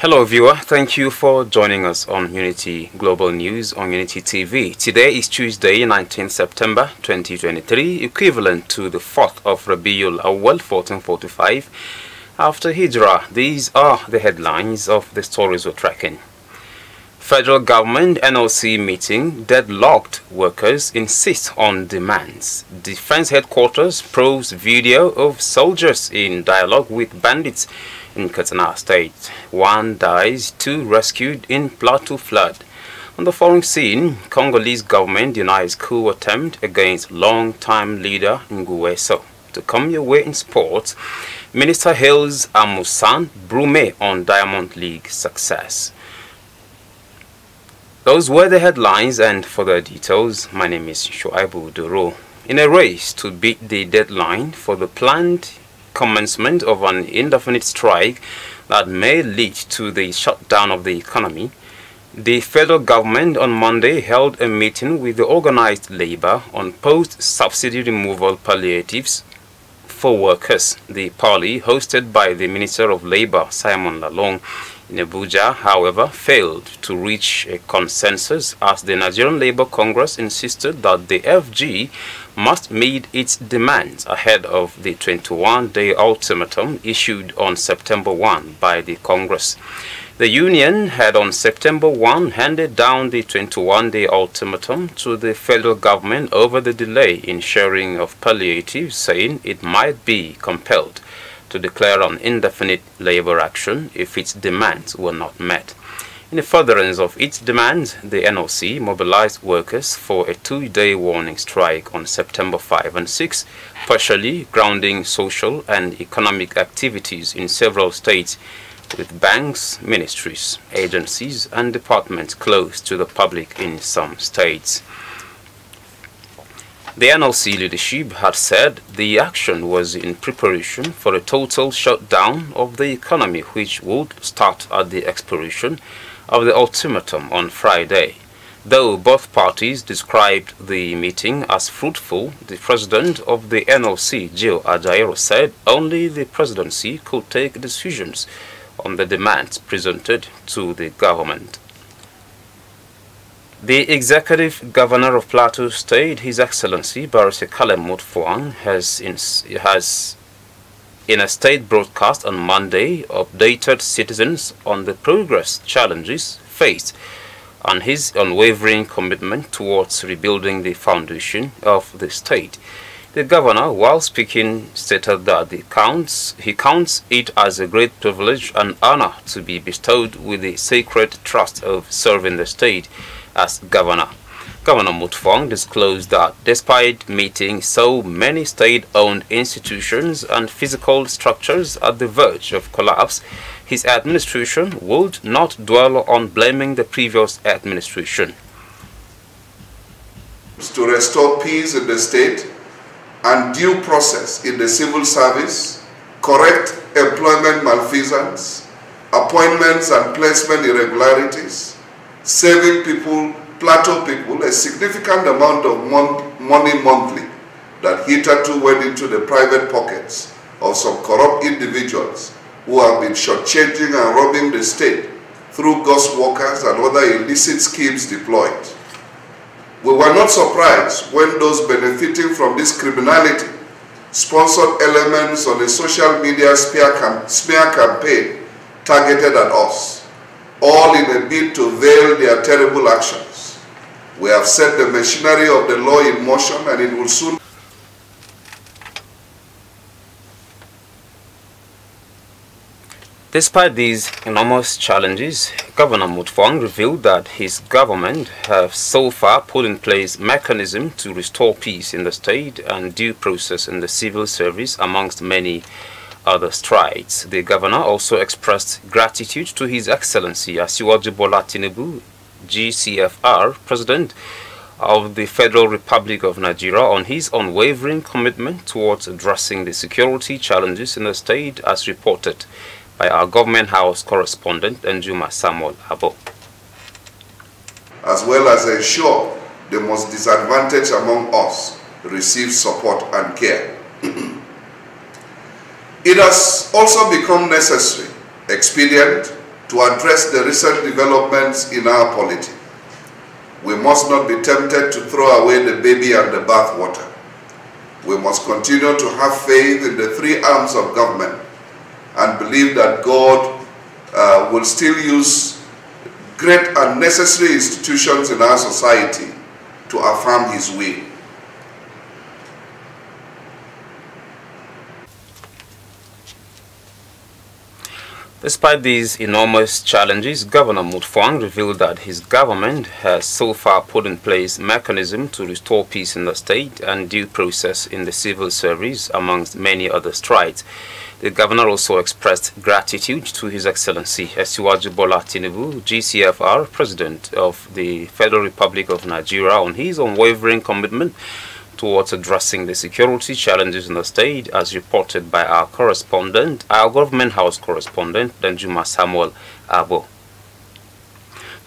Hello viewer, thank you for joining us on Unity Global News on Unity TV. Today is Tuesday, 19th September 2023, equivalent to the 4th of Rabiul Awwal 1445 after Hijrah. These are the headlines of the stories we're tracking. Federal government NLC meeting deadlocked, workers insist on demands. Defense headquarters proves video of soldiers in dialogue with bandits in Katsina State. 1 dies, 2 rescued in Plateau flood. On the foreign scene, Congolese government denies coup attempt against long-time leader Nguesso. To come your way in sports, Minister hails Amusan Brume on Diamond League success. Those were the headlines, and for the details, my name is Shoaibu Duro. In a race to beat the deadline for the planned commencement of an indefinite strike that may lead to the shutdown of the economy, the federal government on Monday held a meeting with the organized labor on post-subsidy removal palliatives for workers. The parley, hosted by the Minister of Labor, Simon Lalong, in Abuja, however, failed to reach a consensus as the Nigerian Labour Congress insisted that the FG must meet its demands ahead of the 21-day ultimatum issued on September 1 by the Congress. The union had on September 1 handed down the 21-day ultimatum to the federal government over the delay in sharing of palliatives, saying it might be compelled to declare an indefinite labor action if its demands were not met. In the furtherance of its demands, the NLC mobilized workers for a 2-day warning strike on September 5 and 6, partially grounding social and economic activities in several states, with banks, ministries, agencies, and departments closed to the public in some states. The NLC leadership had said the action was in preparation for a total shutdown of the economy, which would start at the expiration of the ultimatum on Friday. Though both parties described the meeting as fruitful, the president of the NLC, Joe Ajaero, said only the presidency could take decisions on the demands presented to the government. The Executive Governor of Plateau State, His Excellency Barrister Caleb Mutfwang, has in a state broadcast on Monday updated citizens on the progress challenges faced and his unwavering commitment towards rebuilding the foundation of the state. The governor, while speaking, stated that he counts it as a great privilege and honor to be bestowed with the sacred trust of serving the state as governor. Governor Mutfwang disclosed that despite meeting so many state-owned institutions and physical structures at the verge of collapse, his administration would not dwell on blaming the previous administration. To restore peace in the state and due process in the civil service, correct employment malfeasance, appointments and placement irregularities, saving people, Plateau people, a significant amount of money monthly that hitherto went into the private pockets of some corrupt individuals who have been shortchanging and robbing the state through ghost workers and other illicit schemes deployed. We were not surprised when those benefiting from this criminality sponsored elements on a social media smear campaign targeted at us, all in a bid to veil their terrible actions. We have set the machinery of the law in motion, and it will soon. Despite these enormous challenges, Governor Mutfwang revealed that his government have so far put in place mechanisms to restore peace in the state and due process in the civil service, amongst many other strides. The governor also expressed gratitude to His Excellency Asiwaju Bola Tinubu, GCFR, President of the Federal Republic of Nigeria, on his unwavering commitment towards addressing the security challenges in the state, as reported by our Government House correspondent Njuma Samuel Abo. As well as ensure the most disadvantaged among us receive support and care. It has also become necessary, expedient, to address the recent developments in our polity. We must not be tempted to throw away the baby and the bathwater. We must continue to have faith in the three arms of government and believe that God will still use great and necessary institutions in our society to affirm His will. Despite these enormous challenges, Governor Mutfwang revealed that his government has so far put in place mechanisms to restore peace in the state and due process in the civil service, amongst many other strides. The governor also expressed gratitude to His Excellency Asiwaju Bola Tinubu, GCFR, President of the Federal Republic of Nigeria, on his unwavering commitment towards addressing the security challenges in the state, as reported by our government house correspondent, Danjuma Samuel Abo.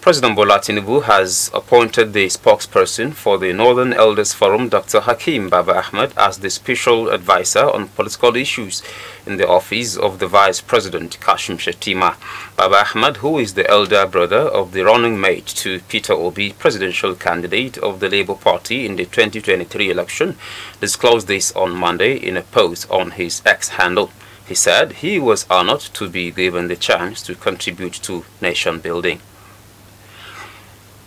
President Bola Tinubu has appointed the spokesperson for the Northern Elders Forum, Dr. Hakim Baba Ahmed, as the special advisor on political issues in the office of the Vice President Kashim Shettima. Baba Ahmed, who is the elder brother of the running mate to Peter Obi, presidential candidate of the Labour Party in the 2023 election, disclosed this on Monday in a post on his X handle. He said he was honored to be given the chance to contribute to nation building.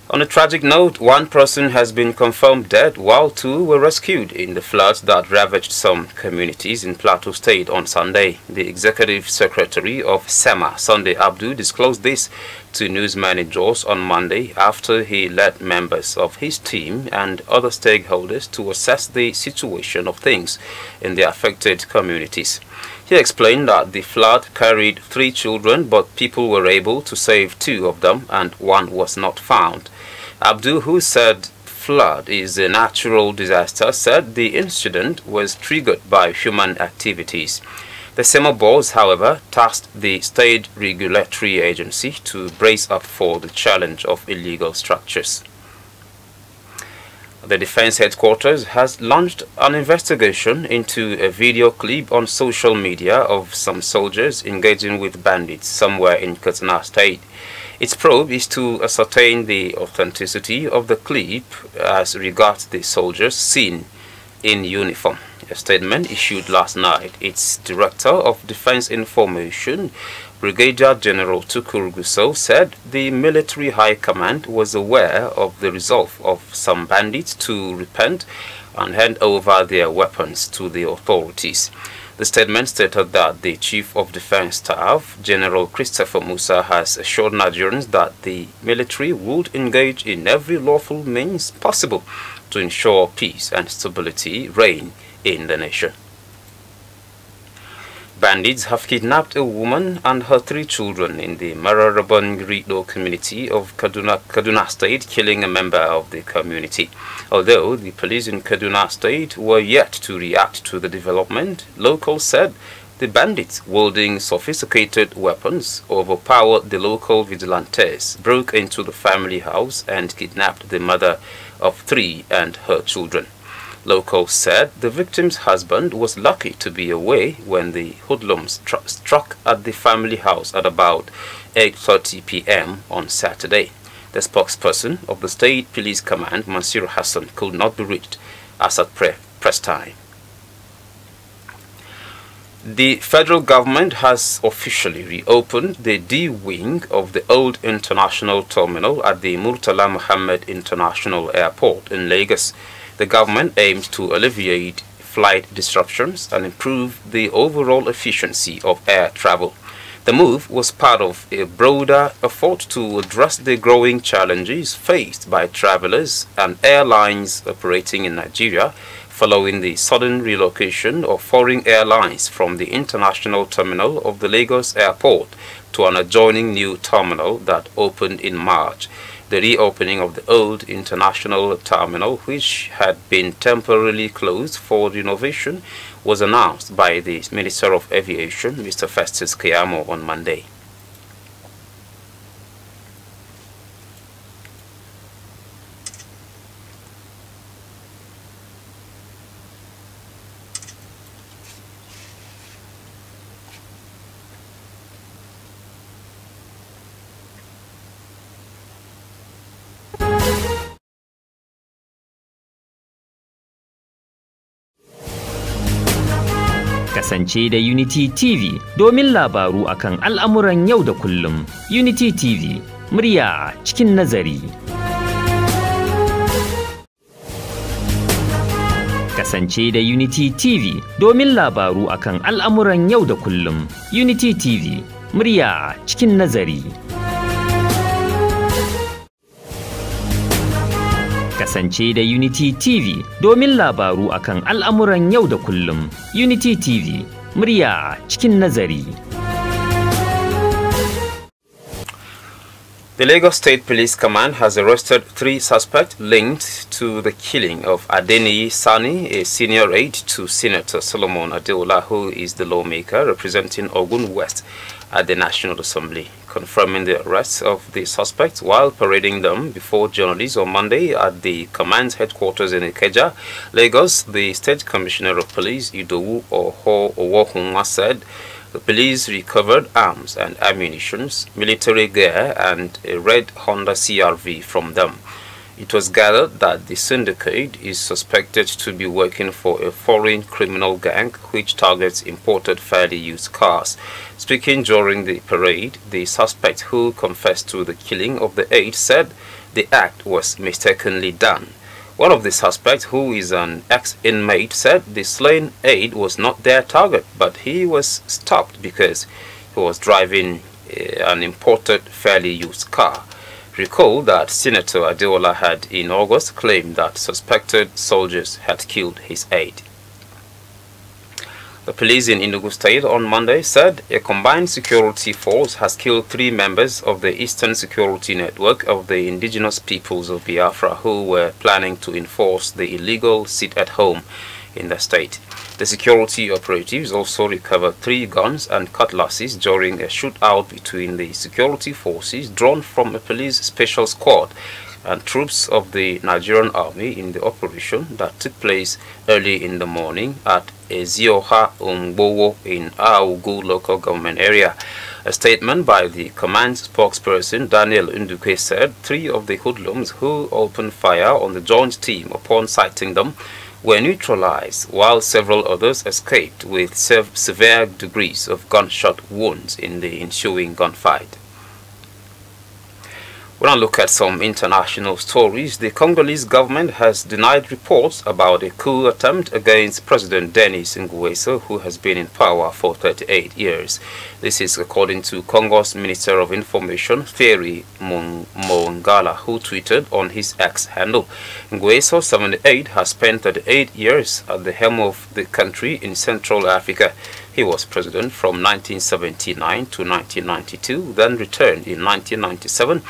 On a tragic note, one person has been confirmed dead while two were rescued in the floods that ravaged some communities in Plateau State on Sunday. The Executive Secretary of SEMA, Sunday Abdu, disclosed this to news managers on Monday after he led members of his team and other stakeholders to assess the situation of things in the affected communities. He explained that the flood carried 3 children, but people were able to save 2 of them and 1 was not found. Abdul, who said flood is a natural disaster, said the incident was triggered by human activities. The SEMA boss, however, tasked the state regulatory agency to brace up for the challenge of illegal structures. The Defense Headquarters has launched an investigation into a video clip on social media of some soldiers engaging with bandits somewhere in Katsina State. Its probe is to ascertain the authenticity of the clip as regards the soldiers seen in uniform. A statement issued last night, its Director of Defense Information, Brigadier General Tukur Gusau, said the military high command was aware of the resolve of some bandits to repent and hand over their weapons to the authorities. The statement stated that the Chief of Defense Staff, General Christopher Musa, has assured Nigerians that the military would engage in every lawful means possible to ensure peace and stability reign in the nation. Bandits have kidnapped a woman and her 3 children in the Mararaban-Grido community of Kaduna State, killing a member of the community. Although the police in Kaduna State were yet to react to the development, locals said the bandits, wielding sophisticated weapons, overpowered the local vigilantes, broke into the family house and kidnapped the mother of 3 and her children. Locals said the victim's husband was lucky to be away when the hoodlums struck at the family house at about 8:30 p.m. on Saturday. The spokesperson of the State Police Command, Mansur Hassan, could not be reached as at press time. The federal government has officially reopened the D wing of the old international terminal at the Murtala Muhammad International Airport in Lagos. The government aims to alleviate flight disruptions and improve the overall efficiency of air travel. The move was part of a broader effort to address the growing challenges faced by travelers and airlines operating in Nigeria following the sudden relocation of foreign airlines from the international terminal of the Lagos airport to an adjoining new terminal that opened in March. The reopening of the old international terminal, which had been temporarily closed for renovation, was announced by the Minister of Aviation, Mr. Festus Keyamo, on Monday. Kasance da Unity TV domin labaru akan al'amuran yau da kullum. Unity TV, murya cikin nazari. Kasance da Unity TV domin labaru akan al'amuran yau da kullum. Unity TV, murya cikin nazari. Kasance da Unity TV domin labaru akan al'amuran yau da kullum. Unity TV, murya cikin nazari. The Lagos State Police Command has arrested 3 suspects linked to the killing of Adeniyi Sani, a senior aide to Senator Solomon Adeola, who is the lawmaker representing Ogun West at the National Assembly. Confirming the arrest of the suspects while parading them before journalists on Monday at the command's headquarters in Ikeja, Lagos, the State Commissioner of Police, Idowu Owohunwa, said the police recovered arms and ammunition, military gear, and a red Honda CRV from them. It was gathered that the syndicate is suspected to be working for a foreign criminal gang which targets imported fairly used cars. Speaking during the parade, the suspect, who confessed to the killing of the aide, said the act was mistakenly done. One of the suspects, who is an ex-inmate, said the slain aide was not their target, but he was stopped because he was driving an imported fairly used car. Recall that Senator Adeola had in August claimed that suspected soldiers had killed his aide. The police in Enugu State on Monday said a combined security force has killed 3 members of the Eastern Security Network of the indigenous peoples of Biafra who were planning to enforce the illegal sit-at-home in the state. The security operatives also recovered 3 guns and cutlasses during a shootout between the security forces drawn from a police special squad and troops of the Nigerian army in the operation that took place early in the morning at Ezioha Umbowo in Augu local government area. A statement by the command spokesperson Daniel Nduke said 3 of the hoodlums who opened fire on the joint team upon sighting them were neutralized, while several others escaped with severe degrees of gunshot wounds in the ensuing gunfight. When I look at some international stories, the Congolese government has denied reports about a coup attempt against President Denis Nguesso, who has been in power for 38 years. This is according to Congo's Minister of Information, Thierry Mongala, who tweeted on his X handle. Nguesso, 78, has spent 38 years at the helm of the country in Central Africa. He was president from 1979 to 1992, then returned in 1997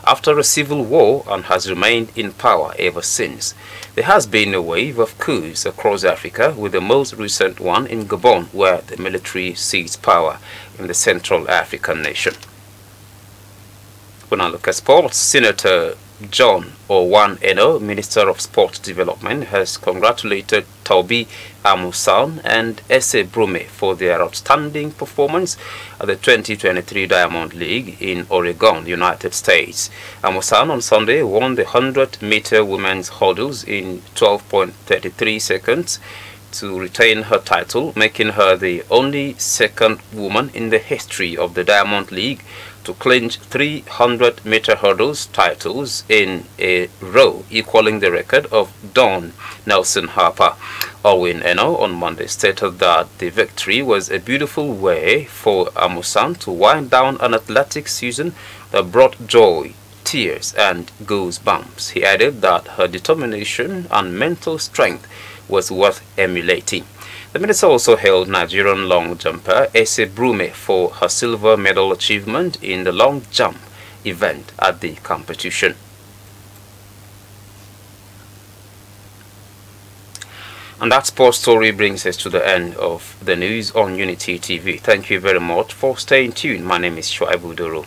after a civil war and has remained in power ever since. There has been a wave of coups across Africa, with the most recent one in Gabon, where the military seized power in the Central African nation. When I look at sports, Senator John Owan Eno, Minister of Sport Development, has congratulated Taube Amusan and Ese Brume for their outstanding performance at the 2023 Diamond League in Oregon, United States. Amusan on Sunday won the 100-meter women's hurdles in 12.33 seconds to retain her title, making her the only second woman in the history of the Diamond League to clinch 300-meter hurdles titles in a row, equaling the record of Dawn Nelson Harper. Owen Eno on Monday stated that the victory was a beautiful way for Amusan to wind down an athletic season that brought joy, tears, and goosebumps. He added that her determination and mental strength was worth emulating. The minister also hailed Nigerian long jumper Ese Brume for her silver medal achievement in the long jump event at the competition. And that sports story brings us to the end of the news on Unity TV. Thank you very much for staying tuned. My name is Shoaibu Duro.